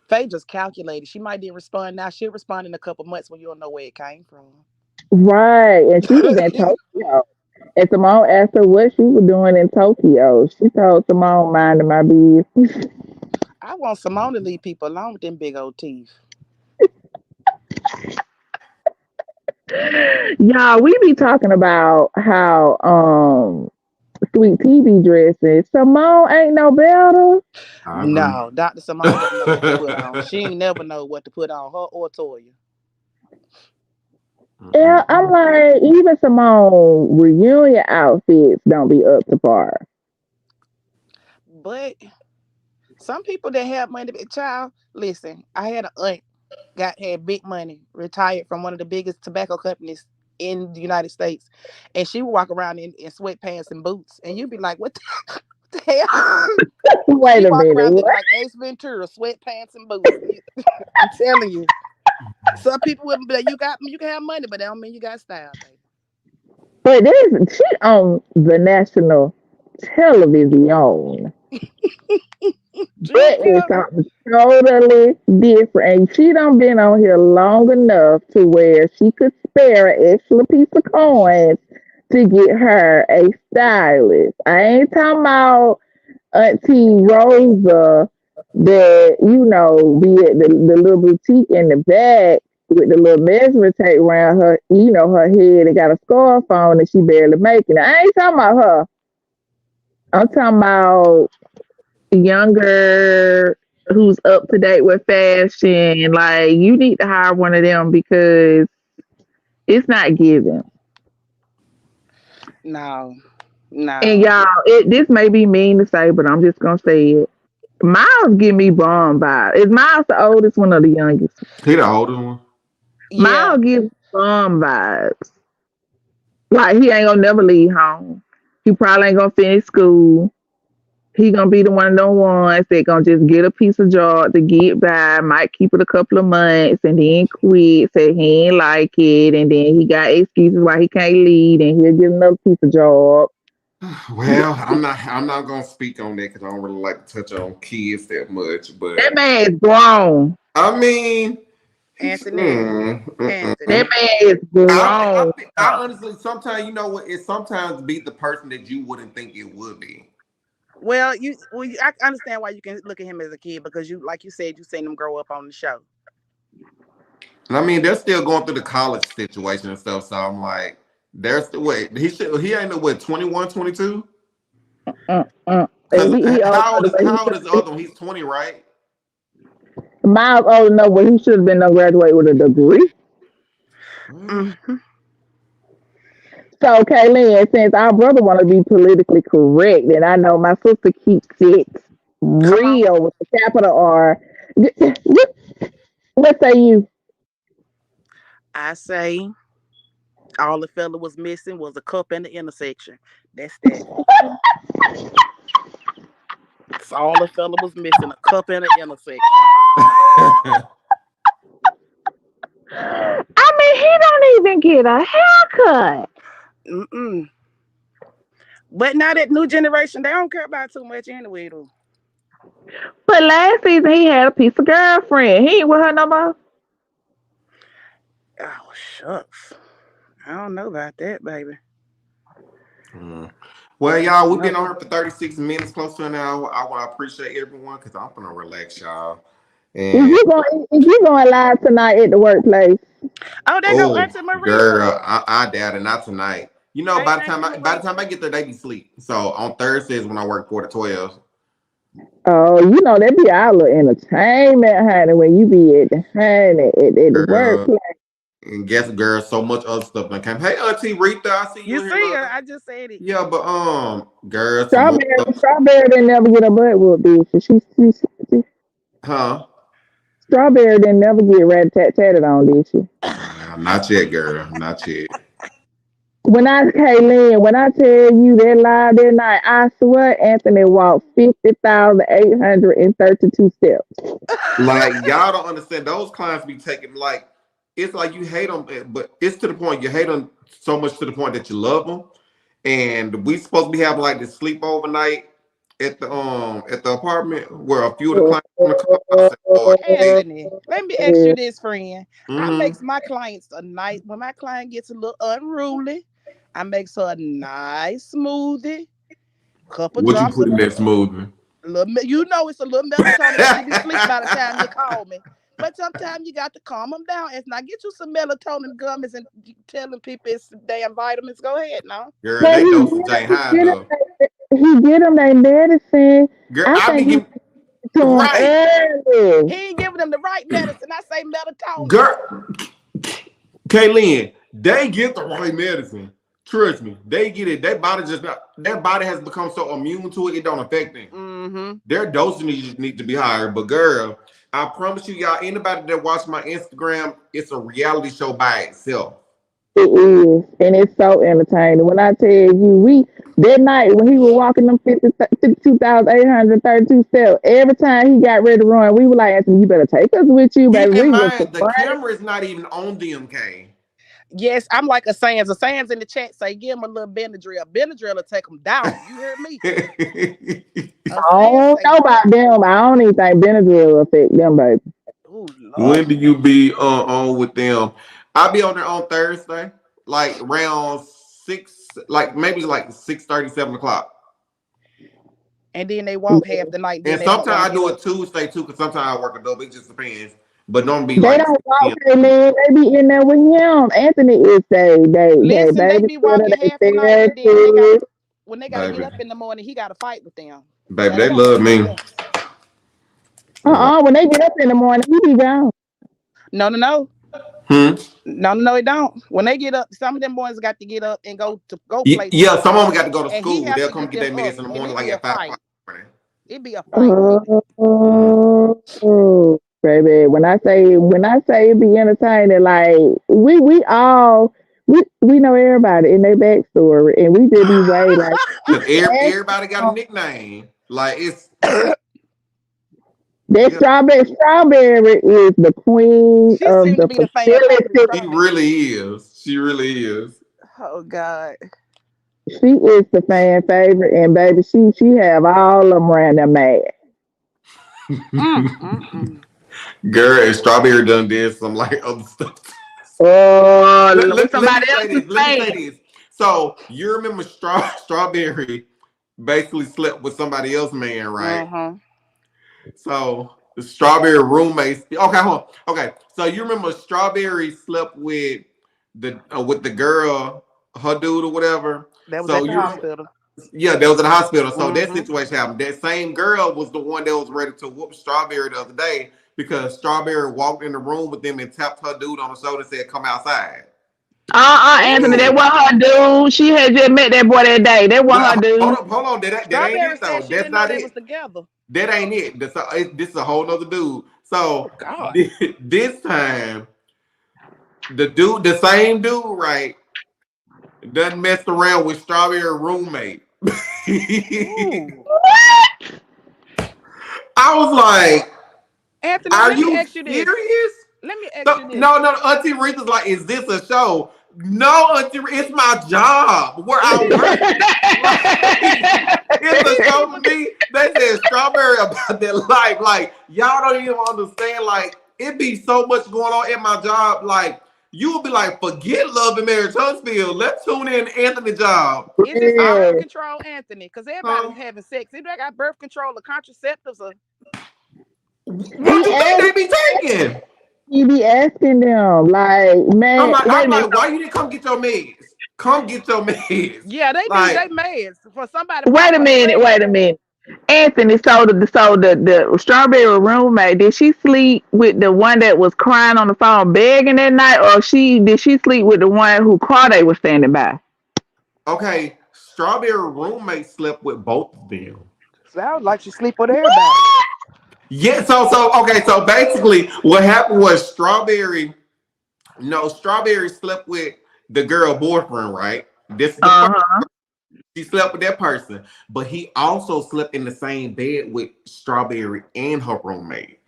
Faye just calculated. She might didn't respond now. She'll respond in a couple months when you don't know where it came from. Right, and she was in Tokyo. And Simone asked her what she was doing in Tokyo. She told Simone, minding my business. I want Simone to leave people alone with them big old teeth. Y'all, we be talking about how Sweet Tea be dressing. Simone ain't no better. I agree. No, Dr. Simone don't know what to put on. She ain't never know what to put on, her or Toya. Yeah, I'm Mm-mm. like, even Simone reunion outfits don't be up to par. But some people that have money, child, listen, I had an aunt had big money, retired from one of the biggest tobacco companies in the United States, and she would walk around in sweatpants and boots, and you'd be like, what the hell? Wait She a walk minute, around looking what? like Ace Ventura, sweatpants and boots. I'm telling you, some people wouldn't be like, you can have money, but that don't mean you got style, baby. But she on the national television. She That is do. something totally different. And she done been on here long enough to where she could spare an extra piece of coins to get her a stylist. I ain't talking about Auntie Rosa that, be at the little boutique in the back with the little measuring tape around her, her head and got a scarf on and she barely making it. I ain't talking about her. I'm talking about younger who's up to date with fashion. Like you need to hire one of them because it's not giving. No, And no. y'all, this may be mean to say, but I'm just gonna say it. Miles give me bomb vibe. Is Miles the oldest one or the youngest? He the older one. Yeah. Miles gives bomb vibes. Like he ain't gonna never leave home. He probably ain't gonna finish school. He gonna be the one of the ones that gonna just get a piece of job to get by, might keep it a couple of months and then quit, say he ain't like it, and then he got excuses why he can't lead and he'll get another piece of job. Well, I'm not gonna speak on that because I don't really like to touch on kids that much. That But man is grown. I mean, Anthony. That Anthony. man is grown. I honestly sometimes you know what it sometimes be the person that you wouldn't think it would be. I understand why you can look at him as a kid because you, like you said, you seen him grow up on the show. And I mean, they're still going through the college situation and stuff. So I'm like, there's wait, he ain't no what 21, 22? Because He old enough to where he how old is the should other one? He's 20, right? Miles old enough where he should have been done graduate with a degree. Hmm. So, Kaylin, since our brother want to be politically correct, and I know my sister keeps it Come on. real with the capital R, what say you? I say all the fella was missing was a cup in the intersection. That's that. That's all the fella was missing, a cup in the intersection. I mean, he don't even get a haircut. Mm-mm. But now that new generation, they don't care about too much anyway, though. But last season he had a piece of girlfriend. He ain't with her no more. Oh, shucks. I don't know about that, baby. Mm. Well, y'all, we've No. been on here for 36 minutes, close to an hour. I want to appreciate everyone because I'm gonna relax, y'all. And If you going live tonight at the workplace? Oh, there go oh, Auntie Maria. girl, I doubt it. Not tonight. You know, Hey, by the Auntie by the Maria. time I get there, they be sleep. So on Thursdays when I work 4 to 12. Oh, you know that be our little entertainment, honey. When you be at the honey at the Girl, workplace. and guess, girl, so much other stuff that came. Hey, Auntie Rita, I see you You in here, see her? love. I just said it. Yeah, but girl, some more stuff. Strawberry didn't never get her butt whooped, did she? Huh? Strawberry didn't never get rat tat tatted on, did she? Not yet, girl. Not yet. Kaylin, when I tell you that live that night, I swear Anthony walked 50,832 steps. Like y'all don't understand. Those clients be taking like it's like you hate them, but it's to the point you hate them so much to the point that you love them. And we supposed to be having like this sleepover night at the apartment where a few of the clients want to come. I said, Lord, please. Anthony, let me ask you this, friend. I Mm-hmm. makes my clients a nice, when my client gets a little unruly, I makes her a nice smoothie, couple What you drops put of in that smoothie? you know it's a little melatonin. They be asleep by the time you call me. But sometimes you got to calm them down. If not, get you some melatonin gummies and telling people it's damn vitamins. Go ahead now. Girl, But they dosage ain't high enough. he get them their medicine. Girl, I I be think he giving to him right. He early. ain't giving them the right medicine. I say melatonin. Girl, Kaylin, they get the right medicine. Trust me, they get it. Their body has become so immune to it, it don't affect them. Mm-hmm. Their dosage need to be higher. But girl, I promise you, y'all, anybody that watch my Instagram, it's a reality show by itself. It is, and it's so entertaining. When I tell you, we that night when he was walking them 52,832 steps, every time he got ready to run, we were like, Anthony, you better take us with you, baby. Keep in We was mind, the surprised. camera is not even on DMK. Yes, I'm like a Sans. A Sans in the chat say, give him a little Benadryl. Benadryl will take him down. You hear me? A I Sans don't say, know about them. I don't even think Benadryl will affect them, baby. oh, Lord. When do you be on with them? I'll be on there on Thursday, like around 6, like maybe like 6:30, 7 o'clock. And then they walk half the night. Then And they don't want sometimes to I get do up. it Tuesday too, because sometimes I work a double. It just depends. But don't be They like don't 6 walk p.m. their man. They be in there with him. Anthony is they Listen, they be babysitter, walking they half the night. And then therapist. when they got to get Baby. up in the morning, he got to fight with them. Baby, Now, they they don't want love to get me. up. When they get up in the morning, he be gone. No, no, no. Hmm? No, no, no, it don't. When they get up, some of them boys got to get up and go places. Yeah, some of them got to go to And he school. have They'll to come get get them their up. minutes in the And morning, it like be a at 5 fight. o'clock. in the morning. It be a fight with it. Oh, baby. When I say it be entertaining, like we know everybody in their backstory, and we just be way like Cause everybody got a nickname. Like it's that yeah, strawberry is the queen She of seemed to the be the fan favorite, facility. she Strawberry. really is. She really is. Oh God. She is the fan favorite, and baby, she have all of them around there mad. Mm. Girl, and Strawberry done did some like other stuff. Oh, let, with let, let me somebody say else's this. Let me fan. say this. So you remember Strawberry? basically slept with somebody else's man, right? Mm-hmm. So the Strawberry roommates. Okay, hold on. Okay, so you remember Strawberry slept with the girl, her dude or whatever. That was So at the you remember? hospital. Yeah, that was at the hospital. So that Mm-hmm. situation happened. That same girl was the one that was ready to whoop Strawberry the other day because Strawberry walked in the room with them and tapped her dude on the shoulder and said, "Come outside." Anthony, that Ooh. And wasn't her dude. She had just met that boy that day. That wasn't her well, dude. hold on. That ain't Strawberry it said though. she That's didn't know not they was it. together. That ain't it. This is a whole nother dude. Oh So God. this time, the same dude, right, done messed around with Strawberry roommate. Ooh. I was like, Anthony, "Are let me you ask you this. serious?" Let me ask No, you this. no. Auntie Rita's like, "Is this a show?" No, Auntie, it's my job where I work. Like, it's These a show people, for me. They said Strawberry about their life. Like, y'all don't even understand. Like, it be so much going on at my job. Like, you will be like, forget Love and Marriage Huntsville. Let's tune in Anthony job. is this the I, birth Yeah. control, Anthony? Because everybody's huh? having sex. Either they got birth control or contraceptives or What He you think asked, they be taking? he be asking them, like, man, wait a I'm minute. like, why you didn't come get your meds? Come get your meds. yeah, they need Like, their meds for somebody Wait pop a a minute, strap. wait a minute. Anthony, the strawberry roommate, did she sleep with the one that was crying on the phone begging that night, or did she sleep with the one who Carday was standing by? okay, Strawberry roommate slept with both of them. Sounds like she sleep with everybody. Yeah, so basically what happened was Strawberry slept with the girl boyfriend, right? This is the first Uh-huh. she slept with that person, but he also slept in the same bed with Strawberry and her roommate.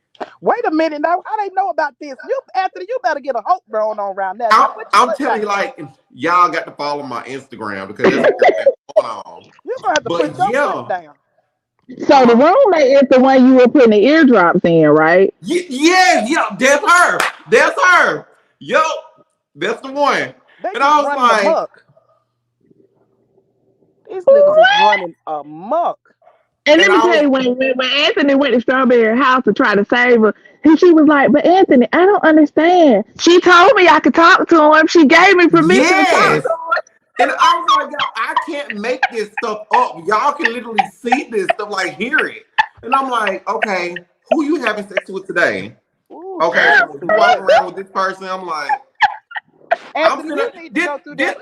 Wait a minute now. How they know about this? You, Anthony, you better get a hope going on around now. Now I'm, put your I'm foot telling you, down. like, y'all got to follow my Instagram because that's everything going on. You're gonna have to put But your foot yeah, down. So the roommate is the one you were putting the eardrops in, right? yeah, that's her. That's her. Yup, that's the one. They And just I was running like, amok. These niggas is running amok. And and let me I tell was, you, when Anthony went to Strawberry House to try to save her, she was like, "But Anthony, I don't understand. She told me I could talk to him. She gave me permission to talk yes. to him." And I was like, y'all, I can't make this stuff up. Y'all can literally see this stuff, like hear it. And I'm like, okay, who you having sex with today? Ooh, Okay, child, so that's you too walking much. around with this person. I'm like, I'm Anthony, finna you need to this go through this that.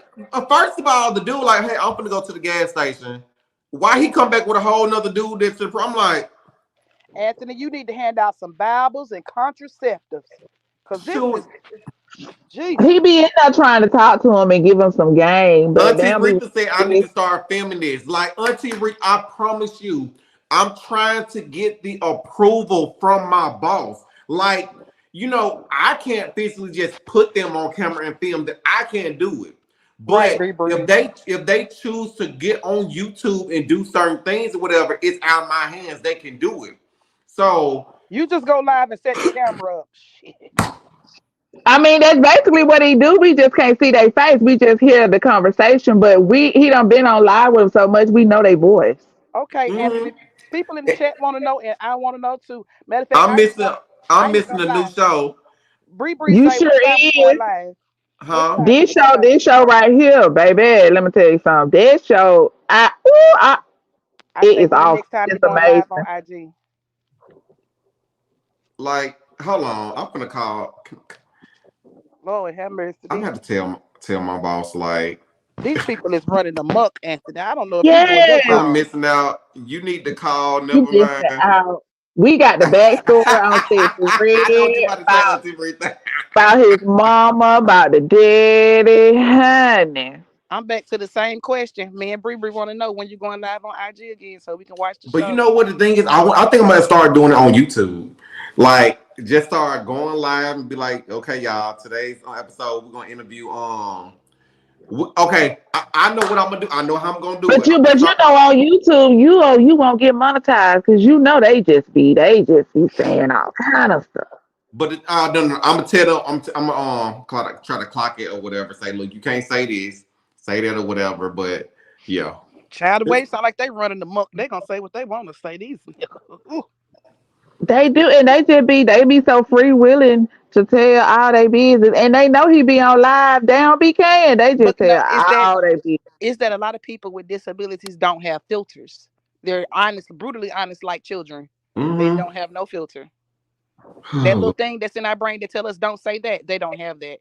first of all, the dude like, hey, I'm finna go to the gas station. Why he come back with a whole nother dude that's I'm like, Anthony, you need to hand out some Bibles and contraceptives. Cause this shoot. is Jesus. He be in there trying to talk to him and give him some game, but Auntie damn, be Rita said I need to start filming this. Like Auntie Rita, I promise you, I'm trying to get the approval from my boss. Like, I can't physically just put them on camera and film that. I can't do it. Right, But Bree Bree. if they choose to get on YouTube and do certain things or whatever, it's out of my hands. They can do it. So You just go live and set the camera up. Shit. I mean, that's basically what he do. We just can't see their face. We just hear the conversation. But he done been on live with them so much, we know their voice. Okay, mhm. Anthony. People in the chat want to know, and I want to know too. Matter of fact, I'm missing I'm I ain't missing gonna a new lie. show. Bree Bree You say, sure what time we going is. live? What Huh? time we going live? This show right here, baby. Let me tell you something. This show, I it say, is when the awesome. next time you It's going live on amazing. IG? Like, hold on. I'm gonna call. Lord have mercy. I'm gonna have to tell my boss like These people is running amok, Anthony. I don't know if you doing your Yes, I'm job. missing out. You need to call. you Never missed it mind. out. We got the backstory on Sexy I know what you're Red about to say, Auntie Rita. about his mama, about the daddy, honey. I'm back to the same question. Me and Bree Bree want to know when you going live on IG again so we can watch the But you show. know what the thing is? I think I'm gonna start doing it on YouTube. Like, just start going live and be like, okay, y'all, today's episode we're gonna interview. Okay, I know what I'm gonna do. I know how I'm gonna do But it. I'm you, gonna but you start. know, on YouTube, you won't get monetized because you know they just be saying all kind of stuff. But no, no, I'm gonna tell them. I'm gonna try to clock it or whatever. Say, look, you can't say this, say that or whatever. But yeah, Child, the way it sound like they running the muck, they gonna say what they want to say. These niggas. They do, and they be so free willing to tell all they business, and they know he be on live. They don't be caring. They But just no, tell all they business. is that a lot of people with disabilities don't have filters. They're honest, brutally honest, like children. They Mm-hmm. don't have no filter. That little thing that's in our brain that tell us don't say that, they don't have that.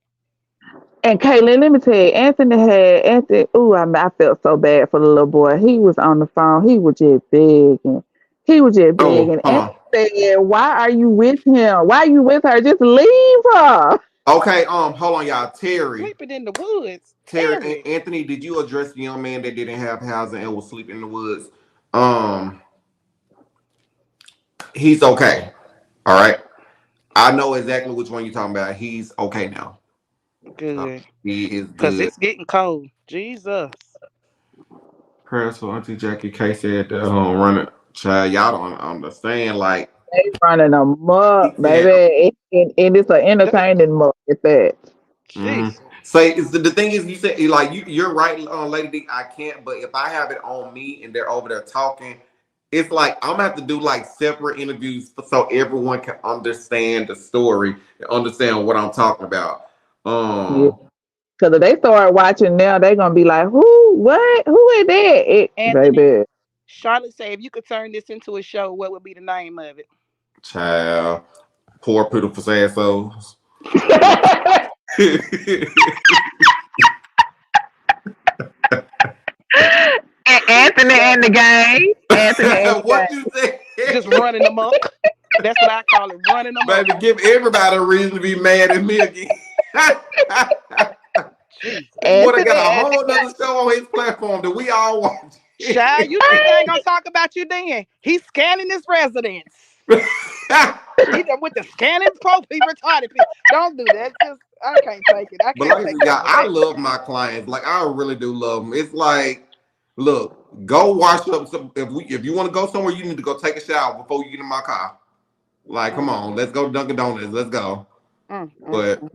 And Caitlin, let me tell you, Anthony. Ooh, I felt so bad for the little boy. He was on the phone. He was just begging. He was just Oh, begging. hold And on. said, "Why are you with him? Why are you with her? Just leave her." Okay, hold on, y'all. Terry, Sleeping in the woods, Terry, Terry. Anthony, did you address the young man that didn't have housing and was sleeping in the woods? Um, he's okay. All right. I know exactly which one you're talking about. He's okay now. Good, He is cause good. it's getting cold. Jesus. Prayers for Auntie Jackie K said that running child. Y'all don't understand. Like They running amok, he said, baby, and it's an entertaining muck at that. Jeez. say it's the thing is you said like you're right, Lady D. I can't, but if I have it on me and they're over there talking, it's like I'm gonna have to do like separate interviews so everyone can understand the story and understand what I'm talking about. Yeah, Um, because if they start watching now, they gonna be like, "Who? What? Who is that?" Anthony, Baby. Charlotte said if you could turn this into a show, what would be the name of it? child, poor pitiful assholes. Anthony and the gang. Anthony and the What gang. you say? Just running amok. That's what I call it, running amok. Baby, give everybody a reason to be mad at me again. Jesus. This boy done Anthony got a and the whole gang. other show on his platform that we all watch. Child, you think they ain't gonna talk about you then? He's scanning his residence. He done with the scanning pope, he retarded people. Don't do that. Just I can't take it. I But can't like I take said, y'all, I conversation. love my clients. Like I really do love them. It's like, look, go wash up. Some, if you want to go somewhere, you need to go take a shower before you get in my car. Like, come Mm, on, let's go to Dunkin' Donuts. Let's go. mm, mm, But mm.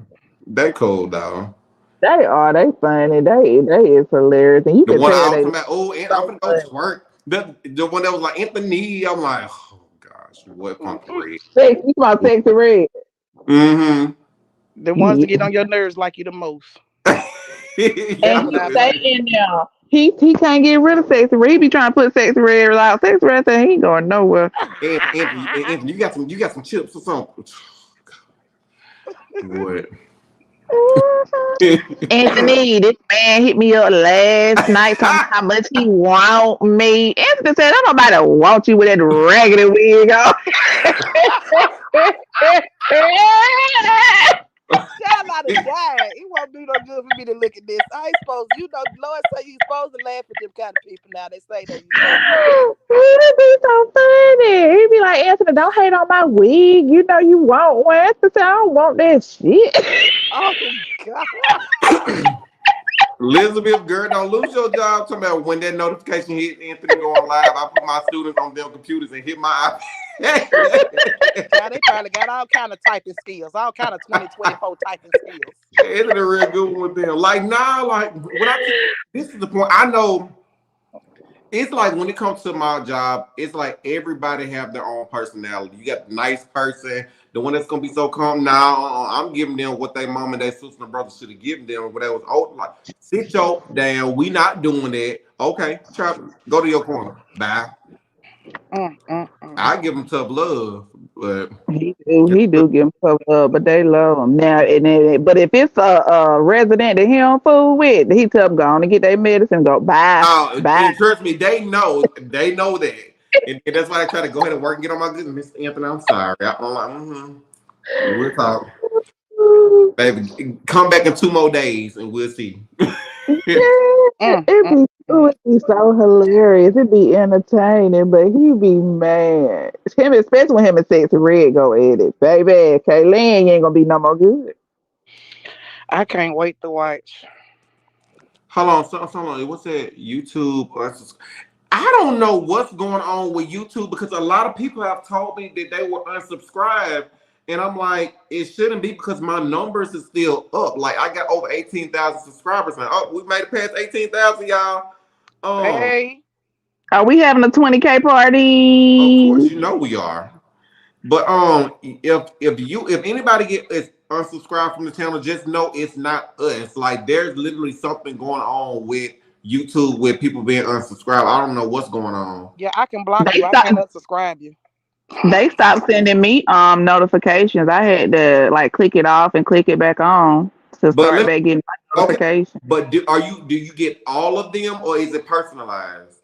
they cool though. They are. They funny. They is hilarious, and you The can one I tell was they talking about, oh, and I'm so gonna go funny. twerk. The one that was like Anthony, I'm like, oh gosh, what funky red. Sex, you about sexy red? Mm-hmm. The ones Yeah. that get on your nerves like you the most. Yeah, That's And I what he know I stay say. it. in there. He can't get rid of sexy red. He be trying to put sexy red out. Sexy red thing, he ain't going nowhere. And Anthony, you got some chips or something. What? Anthony, this man hit me up last night talking how much he want me. Anthony said, "I don't nobody want you with that raggedy wig on." Child I done died. It won't do no good for me to look at this. I ain't supposed you know, Lord say you supposed to laugh at them kind of people now. They say that you supposed to. It'd be so funny. He'd be like, Anthony, don't hate on my wig. You know you want one. Anthony said, I don't want that shit. Oh God. Elizabeth, girl, don't lose your job. Talking about when that notification hit Anthony going live, I put my students on their computers and hit my iPad. Child, they probably got all kind of typing skills, all kind of 2024 typing skills. Anthony real good with them. Like, nah, like when this is the point. I know it's like when it comes to my job, it's like everybody have their own personality. You got the nice person, the one that's gonna be so calm. Now I'm giving them what they mom and their sister and brother should have given them when they was old. Like, sit your down. We not doing that. Okay, try go to your corner. Bye. Mm, mm, mm. I give them tough love, but He do give him tough love, but they love him now. But if it's a resident that he don't fool with, he tell them go on and get their medicine. Go bye, bye. and trust me, they know that, and that's why I try to go ahead and work and get on my good. Mr. Anthony, I'm sorry. I'm like, we'll talk. Baby, come back in 2 more days and we'll see. Yeah, Mm, mm, mm. it be so hilarious. It be entertaining, but he be mad. Him, especially when him and Sexy Red go at it, baby. Kaylin ain't gonna be no more good. I can't wait to watch. Hold on, what's that? YouTube? I don't know what's going on with YouTube because a lot of people have told me that they were unsubscribed, and I'm like, it shouldn't be because my numbers is still up. Like I got over 18,000 subscribers now. Oh, we made it past 18,000, y'all. Um, Hey. Are we having a 20K Of course, party? you know we are. But if anybody get is unsubscribed from the channel, just know it's not us. Like there's literally something going on with YouTube with people being unsubscribed. I don't know what's going on. Yeah, I can block They you. I stopped. can't unsubscribe you. They stopped sending me notifications. I had to like click it off and click it back on to But start let back getting my okay. notifications. But do you get all of them or is it personalized?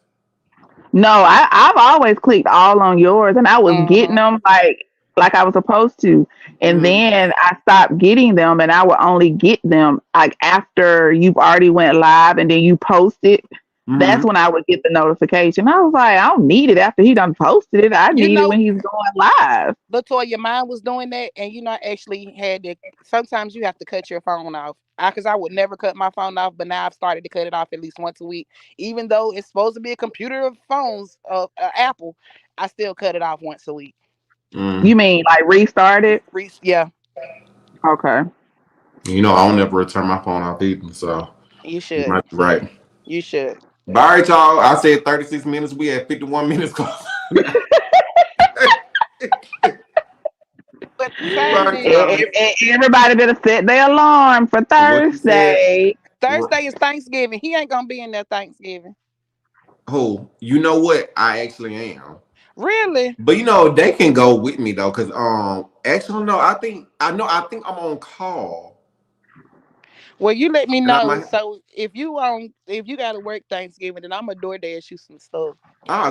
No, I've always clicked all on yours, and I was getting Mm-hmm. them like I was supposed to, and Mm-hmm. then I stopped getting them, and I would only get them like after you've already went live, and then you post it. That's Mm-hmm. when I would get the notification. I was like, I don't need it after he done posted it. I You need it know, when he's going live. Latoya, mine was doing that, and I actually had to. Sometimes you have to cut your phone off. Because I would never cut my phone off, but now I've started to cut it off at least once a week. Even though it's supposed to be a computer of phones of Apple, I still cut it off once a week. Mm. You mean like restart it? Yeah, Okay. You know, I don't ever return my phone off either, so you you should. might be right. You should. But all right, y'all. I said 36 minutes. We had 51 minutes. But the All time right, is y'all. Everybody better set their alarm for What you said? Thursday. Thursday is Thanksgiving. He ain't gonna be in there Thanksgiving. Oh, you know what? I actually am. Really? But you know, they can go with me though, cause actually no, I think I'm on call. Well, you let me And I know. might So if you gotta work Thanksgiving, then I'm a DoorDash you some stuff.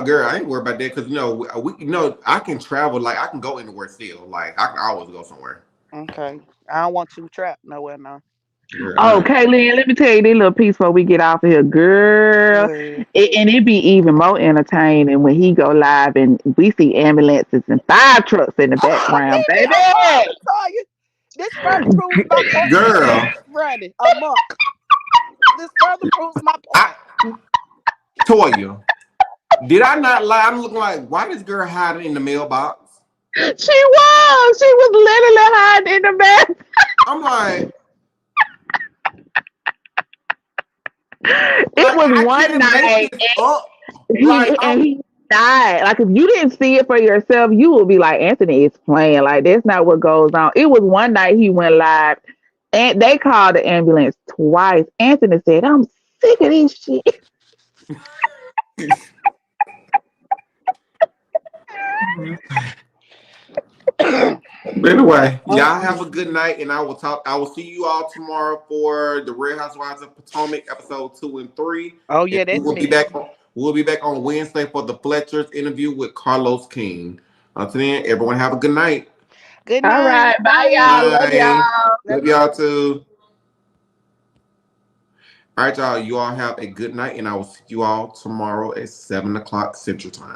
girl, I ain't worried about that because you know, you know, I can travel, like I can go anywhere still. Like I can always go somewhere. Okay. I don't want you trapped nowhere now. Girl, Oh, Kaylin, let me tell you this little piece before we get off of here, girl. Well, And it be even more entertaining when he go live and we see ambulances and fire trucks in the background, leave me baby. alone, Latoya. This further proves my point that you girl, running amok. This further proves my I point. Toya, did I not lie? I'm looking like why this girl hiding in the mailbox? She was literally hiding in the back. I'm It like was I one can't make night this up. Like he and he died. Like if you didn't see it for yourself, you would be like, Anthony is playing. Like that's not what goes on. It was one night he went live and they called the ambulance twice. Anthony said, I'm sick of this shit. But anyway, Oh, y'all have a good night, and I will see you all tomorrow for the Real Housewives of Potomac episode 2 and 3. oh And yeah, we that's will be me. back. We'll be back on Wednesday for the Fletcher's interview with Carlos King. Until then, everyone have a good night. Good All night. right. Bye Bye. y'all. Love Bye. y'all. Love Love y'all you. too. All right, y'all. You all have a good night, and I will see you all tomorrow at 7 o'clock Central Time.